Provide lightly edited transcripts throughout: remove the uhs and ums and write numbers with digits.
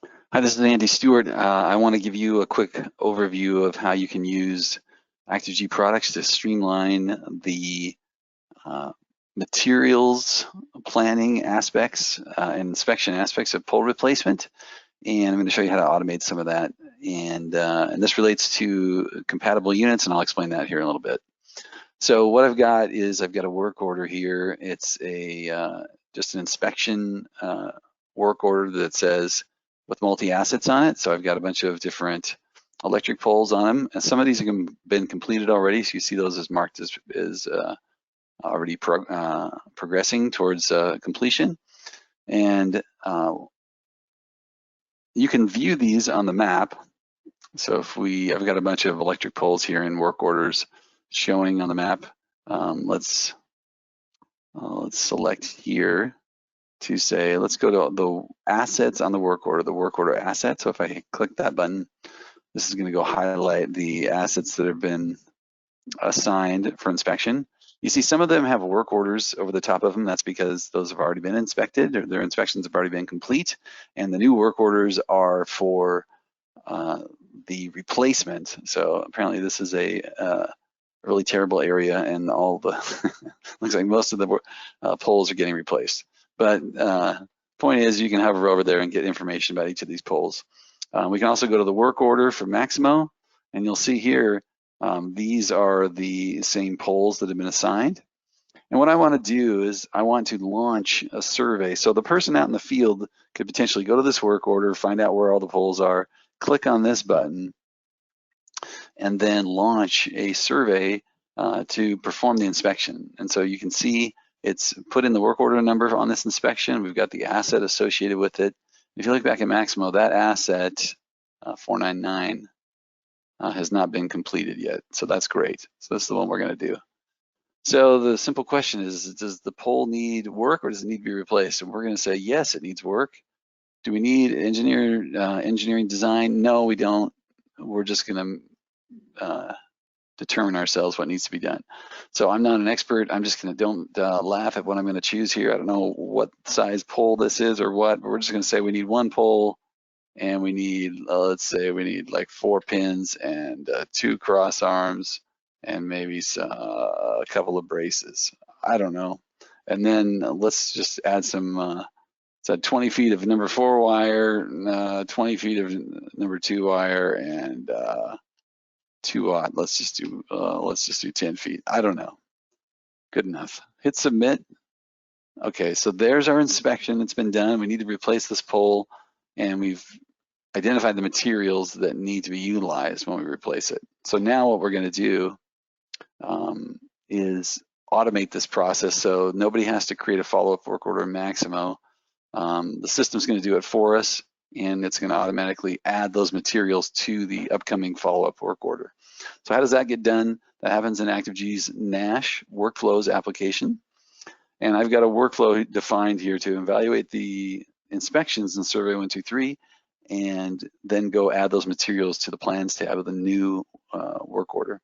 Hi, this is Andy Stewart. I want to give you a quick overview of how you can use ActiveG products to streamline the materials planning aspects and inspection aspects of pole replacement. And I'm going to show you how to automate some of that. And this relates to compatible units, and I'll explain that here in a little bit. So what I've got is I've got a work order here. It's a just an inspection work order that says with multi-assets on it. So I've got a bunch of different electric poles on them, and some of these have been completed already. So you see those as marked as already progressing towards completion. And you can view these on the map. So if I've got a bunch of electric poles here in work orders showing on the map. Let's select here to say, let's go to the assets on the work order asset. So if I click that button, this is going to go highlight the assets that have been assigned for inspection. You see some of them have work orders over the top of them. That's because those have already been inspected, or their inspections have already been complete. And the new work orders are for the replacement. So apparently this is a really terrible area, and all the looks like most of the poles are getting replaced. But point is, you can hover over there and get information about each of these poles. We can also go to the work order for Maximo, and you'll see here these are the same poles that have been assigned. And what I want to do is I want to launch a survey. So the person out in the field could potentially go to this work order, find out where all the poles are, click on this button, and then launch a survey to perform the inspection. And so you can see it's put in the work order number on this inspection. We've got the asset associated with it. If you look back at Maximo, that asset 499 has not been completed yet. So that's great. So this is the one we're going to do. So the simple question is, does the pole need work, or does it need to be replaced? And we're going to say, yes, it needs work. Do we need engineering design? No, we don't. We're just going to determine ourselves what needs to be done. So I'm not an expert. I'm just going to, don't laugh at what I'm going to choose here. I don't know what size pole this is or what, but we're just going to say we need one pole, and we need, let's say we need like 4 pins and 2 cross arms and maybe a couple of braces. I don't know. And then let's just add some, so 20 feet of number 4 wire, 20 feet of number 2 wire, and 2 odd. Let's just do 10 feet. I don't know. Good enough. Hit submit. Okay, so there's our inspection. It's been done. We need to replace this pole, and we've identified the materials that need to be utilized when we replace it. So now what we're going to do is automate this process so nobody has to create a follow-up work order in Maximo. The system's going to do it for us, and it's going to automatically add those materials to the upcoming follow-up work order. So how does that get done? That happens in ActiveG's Nash Workflows application. And I've got a workflow defined here to evaluate the inspections in Survey 123, and then go add those materials to the plans tab of the new work order.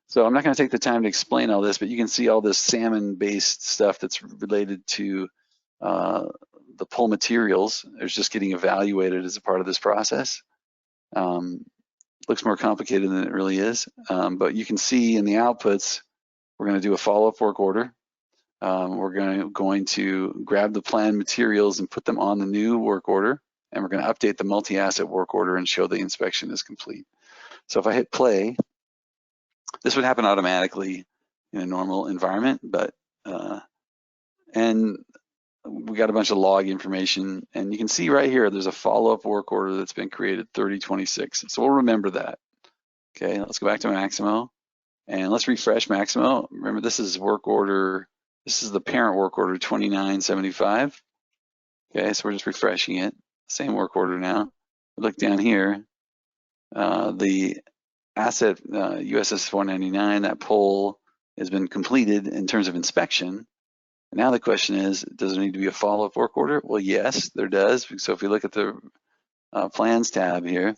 So I'm not going to take the time to explain all this, but you can see all this salmon-based stuff that's related to the pole materials. It's just getting evaluated as a part of this process. Looks more complicated than it really is, but you can see in the outputs, we're going to do a follow-up work order. We're going to grab the planned materials and put them on the new work order, and we're going to update the multi-asset work order and show the inspection is complete. So if I hit play, this would happen automatically in a normal environment, but and we got a bunch of log information, and you can see right here there's a follow-up work order that's been created 3026. So we'll remember that. Okay, let's go back to Maximo, and let's refresh Maximo. Remember, this is work order. This is the parent work order 2975. Okay, so we're just refreshing it. Same work order now. Look down here. The asset USS 499, that pole has been completed in terms of inspection. Now the question is, does there need to be a follow-up work order? Well, yes, there does. So if you look at the plans tab here,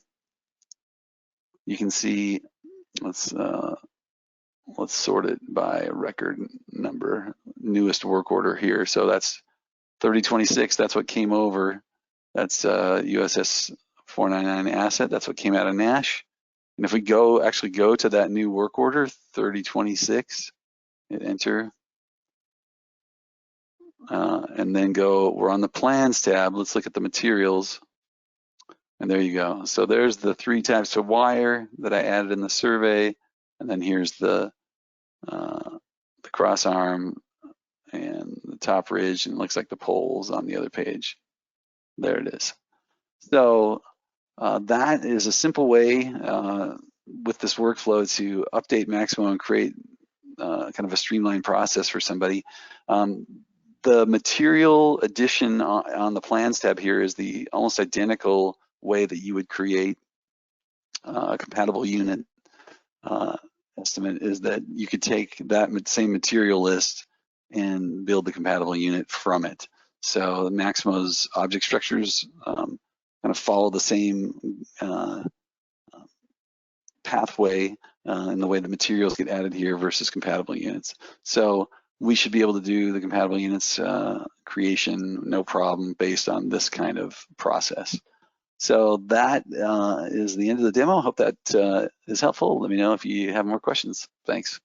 you can see, let's sort it by record number, newest work order here. So that's 3026, that's what came over That's USS 499 asset. That's what came out of Nash. And if we actually go to that new work order, 3026, hit enter, and then we're on the plans tab. Let's look at the materials. And there you go. So there's the 3 types of wire that I added in the survey. And then here's the cross arm and the top ridge, and it looks like the poles on the other page. There it is. So that is a simple way with this workflow to update Maximo and create kind of a streamlined process for somebody. The material addition on the plans tab here is the almost identical way that you would create a compatible unit estimate, is that you could take that same material list and build the compatible unit from it. So Maximo's object structures kind of follow the same pathway in the way the materials get added here versus compatible units. So we should be able to do the compatible units creation no problem based on this kind of process. So that is the end of the demo. Hope that is helpful. Let me know if you have more questions. Thanks.